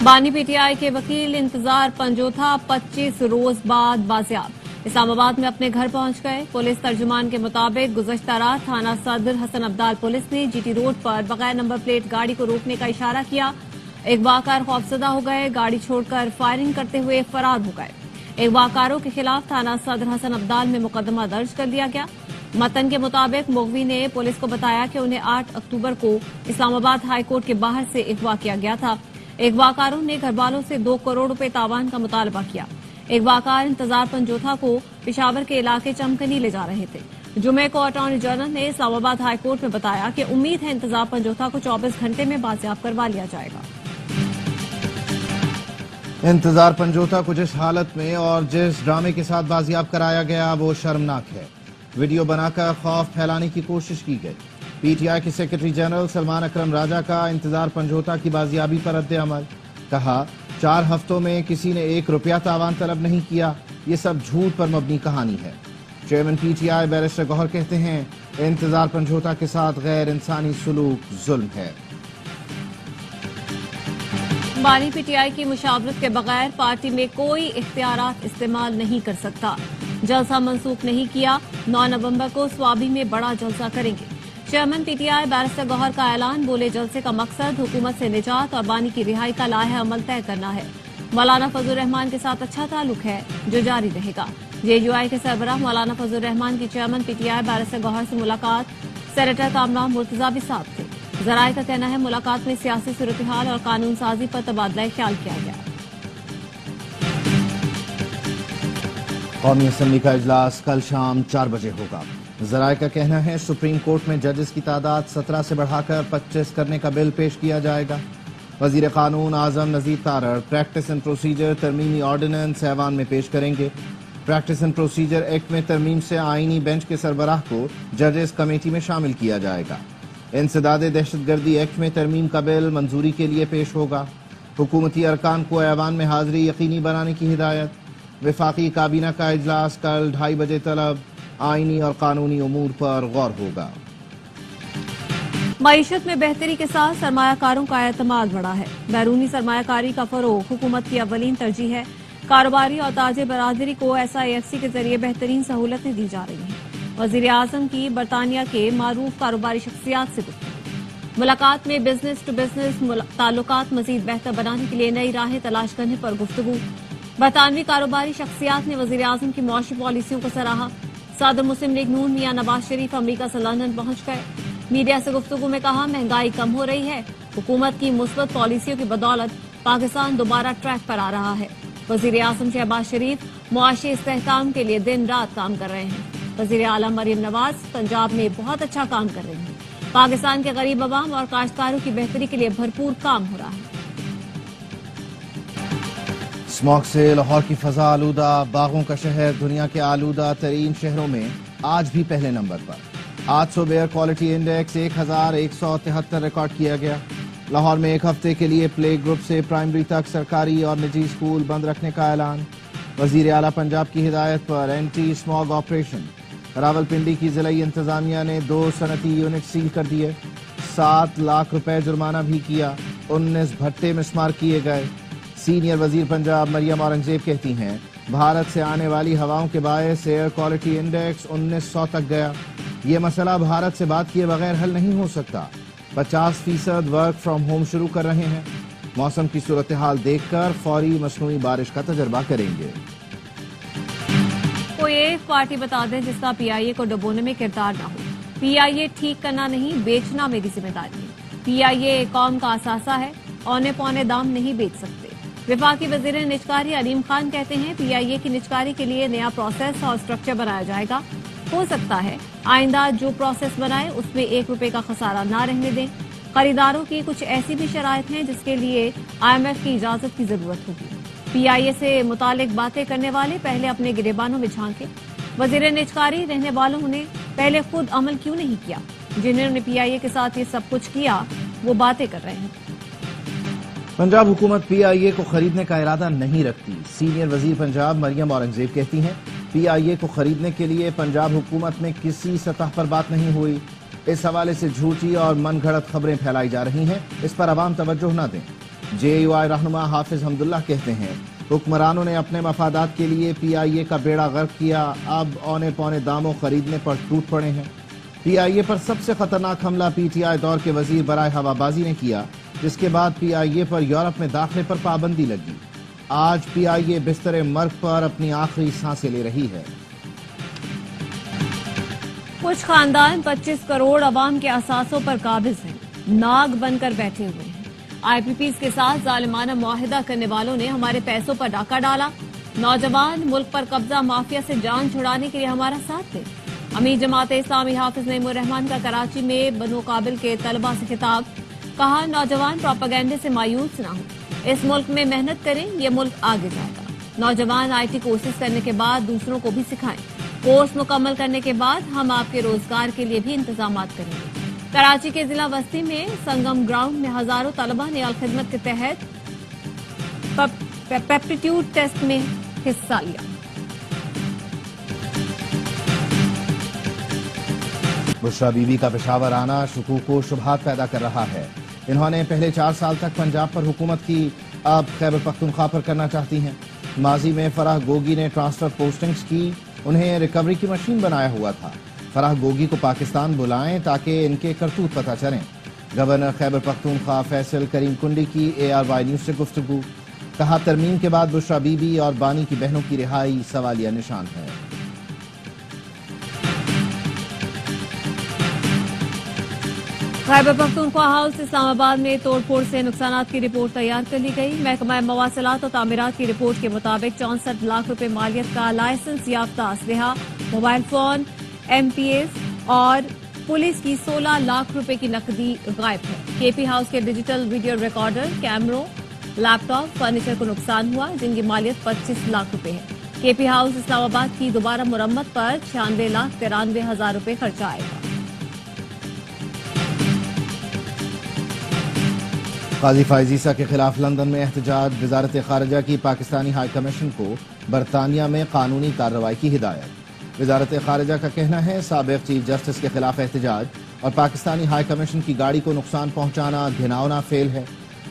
बानी पीटीआई के वकील इंतजार पंजोथा 25 रोज बाद बाजियाब इस्लामाबाद में अपने घर पहुंच गए। पुलिस तर्जुमान के मुताबिक गुज़श्ता रात थाना सदर हसन अब्दाल पुलिस ने जीटी रोड पर बगैर नंबर प्लेट गाड़ी को रोकने का इशारा किया। एक वाहकार खौफजदा हो गए, गाड़ी छोड़कर फायरिंग करते हुए फरार हो गए। एक वाहकारों के खिलाफ थाना सदर हसन अब्दाल में मुकदमा दर्ज कर दिया गया। मतन के मुताबिक मुगवी ने पुलिस को बताया कि उन्हें 8 अक्टूबर को इस्लामाबाद हाईकोर्ट के बाहर से अगवा किया गया था। एक वाहकारों ने घर वालों से 2 करोड़ रुपए तावान का मुतालबा किया। एक वाहकार इंतजार पंजोथा को पेशावर के इलाके चमकनी ले जा रहे थे। जुमे को अटॉर्नी जनरल ने इस्लामाबाद हाईकोर्ट में बताया कि उम्मीद है इंतजार पंजोथा को 24 घंटे में बाजियाब करवा लिया जाएगा। इंतजार पंजोथा को जिस हालत में और जिस ड्रामे के साथ बाजियाब कराया गया वो शर्मनाक है। वीडियो बनाकर खौफ फैलाने की कोशिश की गई। पीटीआई के सेक्रेटरी जनरल सलमान अकरम राजा का इंतजार पंजोथा की बाजियाबी पर रद्द-ए-अमल। कहा 4 हफ्तों में किसी ने 1 रुपया तावान तलब नहीं किया, ये सब झूठ पर मबनी कहानी है। चेयरमैन पीटीआई बैरिस्टर गौहर कहते हैं इंतजार पंजोथा के साथ गैर इंसानी सुलूक जुल्म है। बानी पीटीआई की मुशावरत के बगैर पार्टी में कोई इख्तियारात इस्तेमाल नहीं कर सकता। जलसा मंसूख नहीं किया, 9 नवंबर को स्वाबी में बड़ा जलसा करेंगे। चेयरमैन पीटीआई बैरिस्टर गौहर का ऐलान। बोले जलसे का मकसद हुकूमत से निजात और बानी की रिहाई का लाहा अमल तय करना है। मौलाना फजल रहमान के साथ अच्छा ताल्लुक है जो जारी रहेगा। जेयूआई के सरबराह मौलाना फजल रहमान की चेयरमैन पीटीआई बैरिस्टर गौहर से मुलाकात। सेनेटर कामरान मुर्तजा भी साथ थे। जराये का कहना है मुलाकात में सियासी सूरत-ए-हाल और कानून साजी पर तबादला ख्याल किया गया। कौमी असम्बली का इजलास कल शाम 4 बजे होगा। जराये का कहना है सुप्रीम कोर्ट में जजेस की तादाद 17 से बढ़ाकर 25 करने का बिल पेश किया जाएगा। वजीर कानून Azam Nazir Tarar practice and procedure तरमीमी ऑर्डिनेंस ऐवान में पेश करेंगे। प्रैक्टिस एंड प्रोसीजर एक्ट में तरमीम से आईनी बेंच के सरबराह को जजेस कमेटी में शामिल किया जाएगा। इंसदादे दहशतगर्दी एक्ट में तरमीम का बिल मंजूरी के लिए पेश होगा। हुकूमती अरकान को ऐवान में हाजिरी यकीनी बनाने की हिदायत। वफाकी काबीना का इजलास कल 2:30 बजे तलब आईनी और कानूनी उमूर पर गौर होगा। मईशत में बेहतरी के साथ सरमायाकारों का एतमाद बढ़ा है। बैरूनी सरमायाकारी का फरोग हुकूमत की अव्वलीन तरजीह है। कारोबारी और ताजे बरादरी को SIFC के जरिए बेहतरीन सहूलतें दी जा रही हैं। वजीर आजम की बरतानिया के मारूफ कारोबारी शख्सियात से गुफ्तगू। मुलाकात में बिजनेस टू बिजनेस ताल्लुकात मजीद बेहतर बनाने के लिए नई राहें तलाश करने पर गुफ्तगू। बरतानवी कारोबारी शख्सियात ने वजीर आजम की मौशी पॉलिसियों को सराहा। सदर मुस्लिम लीग नून मियां नवाज शरीफ अमरीका से लंदन पहुंच गए। मीडिया से गुफ्तगू में कहा महंगाई कम हो रही है। हुकूमत की मुस्बत पॉलिसियों की बदौलत पाकिस्तान दोबारा ट्रैक पर आ रहा है। वजीर आजम शहबाज शरीफ मुआशी इस्तेहकाम के लिए दिन रात काम कर रहे हैं। वजीर आला मरियम नवाज पंजाब में बहुत अच्छा काम कर रही हैं। पाकिस्तान के गरीब अवाम और काश्तकारों की बेहतरी के लिए भरपूर काम हो रहा है। स्मॉग से लाहौर की फजा आलूदा, बागों का शहर दुनिया के आलूदा तरीन शहरों में आज भी पहले नंबर पर। 800 एयर क्वालिटी इंडेक्स 1173 रिकॉर्ड किया गया। लाहौर में 1 हफ्ते के लिए प्ले ग्रुप से प्राइमरी तक सरकारी और निजी स्कूल बंद रखने का ऐलान। वजीर आला पंजाब की हिदायत पर एंटी स्मॉग ऑपरेशन। रावलपिंडी की जिलाई इंतजामिया ने 2 सनती यूनिट सील कर दिए। 7 लाख रुपए जुर्माना भी किया। 19 भट्टे मिसमार किए गए। सीनियर वजीर पंजाब मरियम औरंगजेब कहती हैं भारत से आने वाली हवाओं के बायस एयर क्वालिटी इंडेक्स 1900 तक गया। ये मसला भारत से बात किए बगैर हल नहीं हो सकता। 50% वर्क फ्रॉम होम शुरू कर रहे हैं। मौसम की सूरत हाल देखकर फौरी मसनूई बारिश का तजर्बा करेंगे। कोई एक पार्टी बता दें जिसका PIA को डुबोने में किरदार ना हो। PIA ठीक करना नहीं बेचना मेरी जिम्मेदारी है। PIA कौम का असासा है, औने पौने दाम नहीं बेच सकते। विफाकी वजीर निजकारी अलीम खान कहते हैं PIA की निजकारी के लिए नया प्रोसेस और स्ट्रक्चर बनाया जाएगा। हो सकता है आइंदा जो प्रोसेस बनाए उसमें 1 रुपए का खसारा ना रहने दें। खरीदारों की कुछ ऐसी भी शराइत हैं जिसके लिए IMF की इजाजत की जरूरत होगी। PIA से मुतालिक बातें करने वाले पहले अपने गिरेबानों में झांके। वजीर निजकारी रहने वालों ने पहले खुद अमल क्यों नहीं किया? जिन्होंने PIA के साथ ये सब कुछ किया वो बातें कर रहे हैं। पंजाब हुकूमत PIA को खरीदने का इरादा नहीं रखती। सीनियर वजीर पंजाब मरियम औरंगजेब कहती हैं PIA को खरीदने के लिए पंजाब हुकूमत में किसी सतह पर बात नहीं हुई। इस हवाले से झूठी और मनगढ़ंत खबरें फैलाई जा रही हैं। इस पर अवाम तवज्जो न दें। JUI रहनुमा हाफिज हमदुल्ला कहते हैं, हुक्मरानों ने अपने मफादात के लिए PIA का बेड़ा गर्क किया, अब औने पौने दामों खरीदने पर टूट पड़े हैं। PIA पर सबसे खतरनाक हमला PTI दौर के वजीर बराए हवाबाजी ने किया, जिसके बाद PIA पर यूरोप में दाखिले पर पाबंदी लगी। आज PIA बिस्तरे मर्ग पर अपनी आखिरी सांसें ले रही है। कुछ खानदान 25 करोड़ अवाम के असासों पर काबिज हैं, नाग बनकर बैठे हुए हैं। IPPs के साथ जालिमाना मुआहिदा करने वालों ने हमारे पैसों पर डाका डाला। नौजवान मुल्क पर कब्जा माफिया से जान छुड़ाने के लिए हमारा साथ थे। अमीर जमात इस्लामी हाफिज नईमुर रहमान का कराची में बनो काबिल के तलबा से खिताब, कहा नौजवान प्रोपेगेंडे से मायूस न हो, इस मुल्क में मेहनत करें, ये मुल्क आगे जाएगा। नौजवान IT कोर्सेज करने के बाद दूसरों को भी सिखाएं। कोर्स मुकम्मल करने के बाद हम आपके रोजगार के लिए भी इंतजामात करेंगे। कराची के जिला बस्ती में संगम ग्राउंड में हजारों तलबा ने अल खिदमत के तहत पेप्टीट्यूड टेस्ट में हिस्सा लिया। बुशरा बीबी का पेशावर आना शकूक को शुबहात पैदा कर रहा है। इन्होंने पहले 4 साल तक पंजाब पर हुकूमत की, अब खैबर पख्तूनख्वा पर करना चाहती हैं। माजी में फराह गोगी ने ट्रांसफर पोस्टिंग्स की, उन्हें रिकवरी की मशीन बनाया हुआ था। फराह गोगी को पाकिस्तान बुलाएं ताकि इनके करतूत पता चलें। गवर्नर खैबर पख्तूनख्वा फैसल करीम कुंडी की ARY न्यूज से गुफ्तगू, कहा तरमीम के बाद बुशरा बीबी और बानी की बहनों की रिहाई सवालिया निशान है। खैबर पख्तूनख्वा हाउस इस्लामाबाद में तोड़फोड़ से नुकसानात की रिपोर्ट तैयार कर ली गई। महकमा मवासिलात और तामीरात की रिपोर्ट के मुताबिक 64 लाख रुपए मालियत का लाइसेंस याफ्ता असलहा, मोबाइल फोन, MPS और पुलिस की 16 लाख रुपए की नकदी गायब है। KP हाउस के डिजिटल वीडियो रिकॉर्डर, कैमरों, लैपटॉप, फर्नीचर को नुकसान हुआ, जिनकी मालियत 25 लाख रुपए है। KP हाउस इस्लामाबाद की दोबारा मुरम्मत पर 96,93,000 रुपए खर्चा आएगा। काजी फायज ईसा के खिलाफ लंदन में एहतजाज, वजारत खारजा की पाकिस्तानी हाई कमीशन को बरतानिया में कानूनी कार्रवाई की हिदायत। वजारत खारजा का कहना है साबिक चीफ जस्टिस के खिलाफ एहतजाज और पाकिस्तानी हाई कमीशन की गाड़ी को नुकसान पहुंचाना घिनौना फेल है।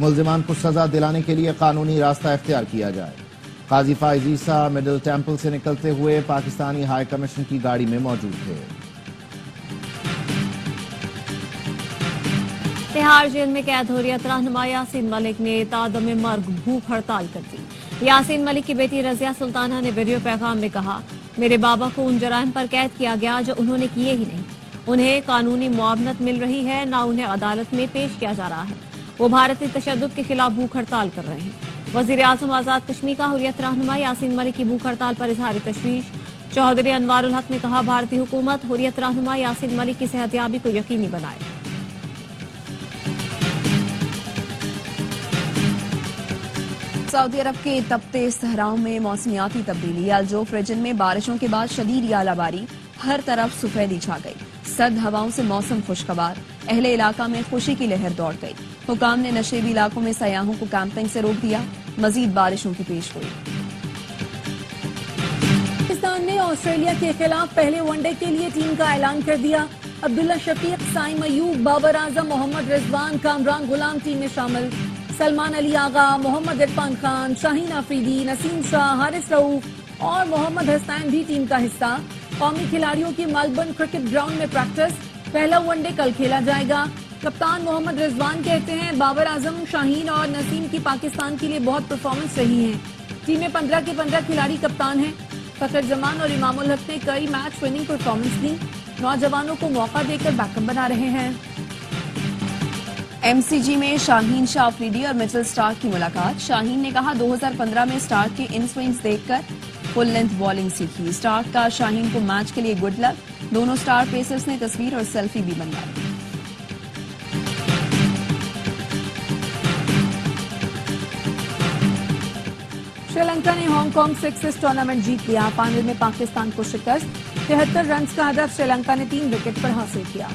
मुल्जिमान को सजा दिलाने के लिए कानूनी रास्ता इख्तियार किया जाए। काजी फायज ईसा मिडिल टेम्पल से निकलते हुए पाकिस्तानी हाई कमीशन की गाड़ी में मौजूद थे। तिहाड़ जेल में कैद हुर्रियत रहनुमा यासीन मलिक ने तादम मर्ग भूख हड़ताल कर दी। यासीन मलिक की बेटी रजिया सुल्ताना ने वीडियो पैगाम में कहा, मेरे बाबा को उन जराइम पर कैद किया गया जो उन्होंने किए ही नहीं। उन्हें कानूनी मुआवनत मिल रही है, न उन्हें अदालत में पेश किया जा रहा है। वो भारतीय तशद्दुद के खिलाफ भूख हड़ताल कर रहे हैं। वजीर आजम आजाद कश्मीर का हुर्रियत रहनुमा यासीन मलिक की भूख हड़ताल पर इजहार तशवीश। चौधरी अनवारुल हक ने कहा, भारतीय हुकूमत हुर्रियत रहनुमा यासीन मलिक की सेहतयाबी को यकीनी बनाए। सऊदी अरब के तपते सहराओं में मौसमियाती तब्दीली। अल-जोफ रीजन में बारिशों के बाद शदीद आलाबारी, हर तरफ सफेदी छा गई। सर्द हवाओं से मौसम खुशगवार, अहले इलाका में खुशी की लहर दौड़ गई। हुकाम ने नशेबी इलाकों में सयाहों को कैंपिंग से रोक दिया। मजीद बारिशों की पेशगोई। पाकिस्तान ने ऑस्ट्रेलिया के खिलाफ पहले वनडे के लिए टीम का ऐलान कर दिया। अब्दुल्ला शफीक, साइम अयूब, बाबर आजम, मोहम्मद रिजवान, कामरान गुलाम टीम में शामिल। सलमान अली आगा, मोहम्मद इरफान खान, शाहीन आफरीदी, नसीम शाह, हारिस रऊफ और मोहम्मद हसनैन भी टीम का हिस्सा। कौमी खिलाड़ियों की मेलबर्न क्रिकेट ग्राउंड में प्रैक्टिस। पहला वनडे कल खेला जाएगा। कप्तान मोहम्मद रिजवान कहते हैं, बाबर आजम, शाहीन और नसीम की पाकिस्तान के लिए बहुत परफॉर्मेंस रही है। टीम में 15 के 15 खिलाड़ी कप्तान हैं। फखर जमान और इमामुल हक ने कई मैच विनिंग परफॉर्मेंस दी। नौजवानों को मौका देकर बैकअप बना रहे हैं। MCG में शाहीन शाह अफरीदी और मिचेल स्टार्क की मुलाकात। शाहीन ने कहा, 2015 में स्टार्क के इन स्विंग्स देखकर फुल लेंथ बॉलिंग सीखी। स्टार्क का शाहीन को मैच के लिए गुड लक। दोनों स्टार पेसर्स ने तस्वीर और सेल्फी भी बनवाई। श्रीलंका ने हांगकांग 6 टूर्नामेंट जीत लिया। फाइनल में पाकिस्तान को शिकस्त। 73 रन का हदफ श्रीलंका ने 3 विकेट पर हासिल किया।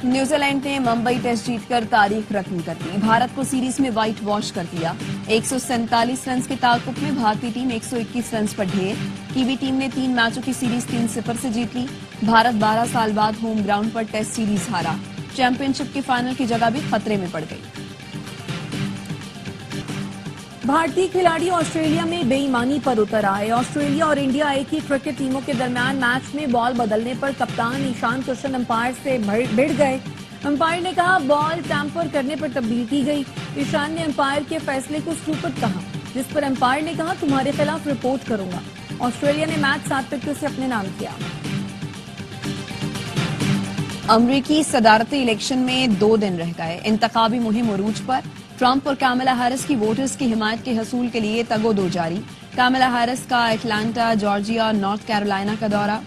न्यूजीलैंड ने मुंबई टेस्ट जीतकर तारीख रकम कर दी। भारत को सीरीज में व्हाइट वॉश कर दिया। 147 रन्स के ताल्लुक में भारतीय टीम 121 रन्स पर ढेर। कीवी टीम ने 3 मैचों की सीरीज 3-0 से जीत ली। भारत 12 साल बाद होम ग्राउंड पर टेस्ट सीरीज हारा। चैंपियनशिप के फाइनल की जगह भी खतरे में पड़ गई। भारतीय खिलाड़ी ऑस्ट्रेलिया में बेईमानी पर उतर आए। ऑस्ट्रेलिया और इंडिया एक ही क्रिकेट टीमों के दरमियान मैच में बॉल बदलने पर कप्तान ईशान किशन अंपायर से भिड़ गए। अंपायर ने कहा बॉल टैंपर करने पर तब्दील की गई। ईशान ने अंपायर के फैसले को स्टूपिड कहा, जिस पर अंपायर ने कहा तुम्हारे खिलाफ रिपोर्ट करूंगा। ऑस्ट्रेलिया ने मैच 7 विकेटों से अपने नाम किया। अमरीकी सदारती इलेक्शन में 2 दिन रह गए। इंतखाबी मुहिम उरूज पर। ट्रंप और कामला हैरिस की वोटर्स की हिमायत के हसूल के लिए तगोदो जारी। कामला हैरिस का एटलांटा, जॉर्जिया और नॉर्थ कैरोलिना का दौरा।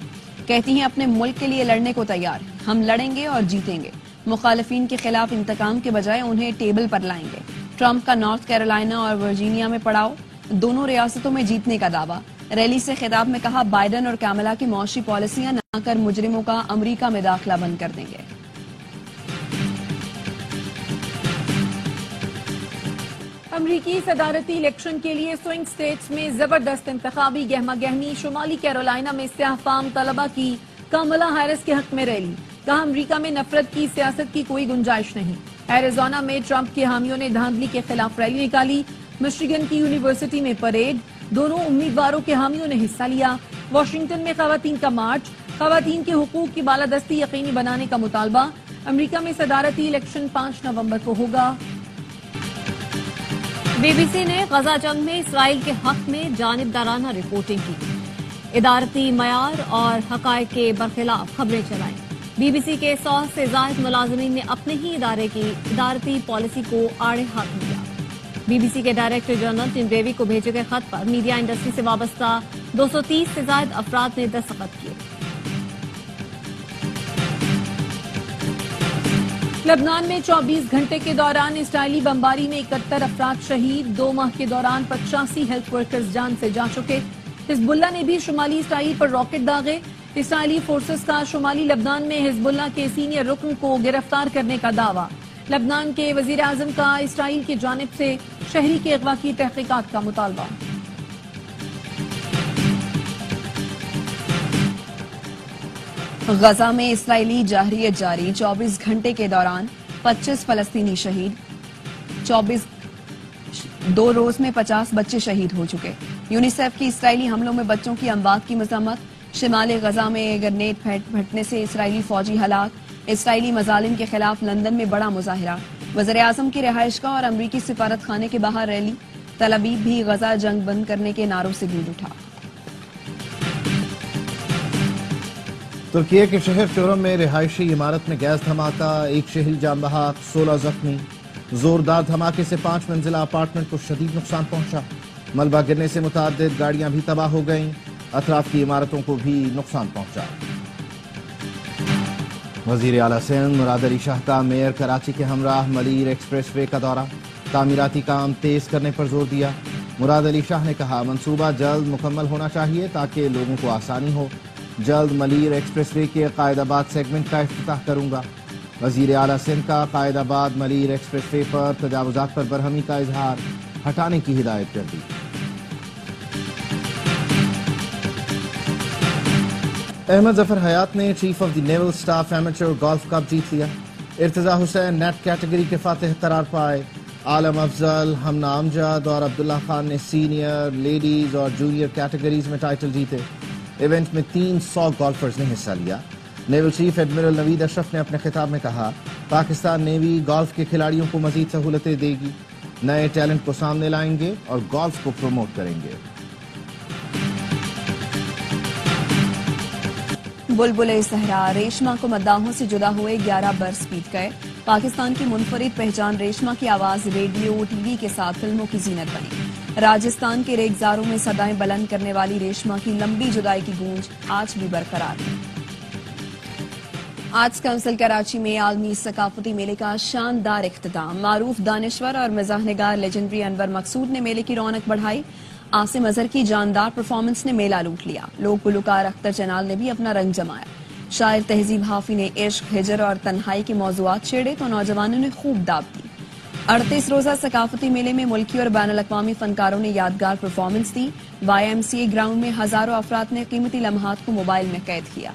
कहती हैं अपने मुल्क के लिए लड़ने को तैयार हैं, हम लड़ेंगे और जीतेंगे। मुखालिफिन के खिलाफ इंतकाम के बजाय उन्हें टेबल पर लाएंगे। ट्रंप का नॉर्थ कैरोलिना और वर्जीनिया में पड़ाव, दोनों रियासतों में जीतने का दावा। रैली से खिताब में कहा बाइडन और कामला की मौशी पॉलिसियां न कर मुजरिमों का अमरीका में दाखिला बंद कर देंगे। अमरीकी सदारती इलेक्शन के लिए स्विंग स्टेट्स में जबरदस्त इंतखाबी गहमा गहमी। शुमाली कैरोलिना में इस्तेहफाम तलबा की कामला हैरिस के हक में रैली। कहा अमरीका में नफरत की सियासत की कोई गुंजाइश नहीं। एरिजोना में ट्रंप के हामियों ने धांधली के खिलाफ रैली निकाली। मिशिगन की यूनिवर्सिटी में परेड, दोनों उम्मीदवारों के हामियों ने हिस्सा लिया। वाशिंगटन में खवातीन का मार्च, खवातीन के हुकूक की बालादस्ती यकीनी बनाने का मुतालबा। अमरीका में सदारती इलेक्शन 5 नवंबर को होगा। बीबीसी ने गजा जंग में इसराइल के हक में जानिबदाराना रिपोर्टिंग की। इदारती मयार और हकायक के बरखिलाफ खबरें चलाई। बीबीसी के 100 से ज्यादा मुलाजमीन ने अपने ही इदारे की इदारती पॉलिसी को आड़े हाथ लिया। बीबीसी के डायरेक्टर जनरल टिम डेवी को भेजे गए खत पर मीडिया इंडस्ट्री से वाबस्ता 230 से ज्यादा अफराद ने दस्तखत किए। लबनान में 24 घंटे के दौरान इसराइली बमबारी में 71 अफराद शहीद। 2 माह के दौरान 85 हेल्थ वर्कर्स जान से जा चुके। हिजबुल्लाह ने भी शुमाली इसराइल पर रॉकेट दागे। इसराइली फोर्सेस का शुमाली लबनान में हिजबुल्लाह के सीनियर रुकन को गिरफ्तार करने का दावा। लबनान के वजीर आजम का इसराइल की जानिब से शहरी के अगवा की तहकीकात का मुतालबा। गजा में इसराइली जाहरियत जारी। 24 घंटे के दौरान 25 फलस्तीनी शहीद। 2 रोज में 50 बच्चे शहीद हो चुके। यूनिसेफ की इसराइली हमलों में बच्चों की अमवात की मजम्मत। शिमाली गजा में ग्रेनेड फटने से इसराइली फौजी हलाक। इसराइली मजालिम के खिलाफ लंदन में बड़ा मुजाहिरा। वज़ीर आज़म की रिहाइशगाह और अमरीकी सिफारत खाने के बाहर रैली। तल अवीव भी गजा जंग बंद करने के नारों से गूंज उठा। तुर्की के शहर चोरम में रिहायशी इमारत में गैस धमाका, 1 शहरी जान बहक, 16 जख्मी। जोरदार धमाके से 5 मंजिला अपार्टमेंट को शदीद नुकसान पहुंचा। मलबा गिरने से मुताद्दिद गाड़ियां भी तबाह हो गईं। अतराफ की इमारतों को भी नुकसान पहुंचा। वजीर आला सिंध मुराद अली शाह का मेयर कराची के हमराह मलीर एक्सप्रेस वे का दौरा। तामीराती काम तेज करने पर जोर दिया। मुराद अली शाह ने कहा मंसूबा जल्द मुकम्मल होना चाहिए ताकि लोगों को आसानी हो। जल्द मलीर एक्सप्रेस वे के कायदाबाद सेगमेंट का इफ्तिताह करूंगा। वजीर आला सिंध का कायदाबाद मलीर एक्सप्रेस वे पर तजावुजात पर बरहमी का इजहार, हटाने की हिदायत कर दी। अहमद जफर हयात ने chief of the naval staff amateur golf cup जीत लिया। इर्तिजा हुसैन नेट कैटेगरी के फातिह करार पाए। आलम अफजल, हमना अमजद और अब्दुल्ला खान ने सीनियर, लेडीज और जूनियर कैटेगरीज में टाइटल जीते। इवेंट में 300 गोल्फर्स ने हिस्सा लिया। Naval chief admiral Naveed Ashraf ने अपने खिताब में कहा पाकिस्तान नेवी गोल्फ के खिलाड़ियों को मजीद सहूलतें देगी, नए टैलेंट को सामने लाएंगे और गोल्फ को प्रमोट करेंगे। बुलबुले सहरा, रेशमा को मद्दाहों से जुदा हुए 11 बरस बीत गए। पाकिस्तान की मुनफरिद पहचान रेशमा की आवाज रेडियो टीवी के साथ फिल्मों की जीनत बनी। राजस्थान के रेगजारों में सदाएं बुलंद करने वाली रेशमा की लंबी जुदाई की गूंज आज भी बरकरार है। आर्ट्स काउंसिल कराची में आलमी सकाफती मेले का शानदार इख्तिताम। मारूफ दानिश्वर और मिजाहनिगार लेजेंडरी अनवर मकसूद ने मेले की रौनक बढ़ाई। आसिम अजहर की जानदार परफॉर्मेंस ने मेला लूट लिया। लोक गुलकार अख्तर चनाल ने भी अपना रंग जमाया। शायर तहजीब हाफी ने इश्क, हिजर और तन्हाई के मौजुआत छेड़े तो नौजवानों ने खूब दाब दी। 38 روزہ ثقافتی میلے میں ملکی اور بین الاقوامی فنکاروں نے یادگار پرفارمنس دی۔ YMCA گراؤنڈ میں ہزاروں افراد نے قیمتی لمحات کو موبائل میں قید کیا۔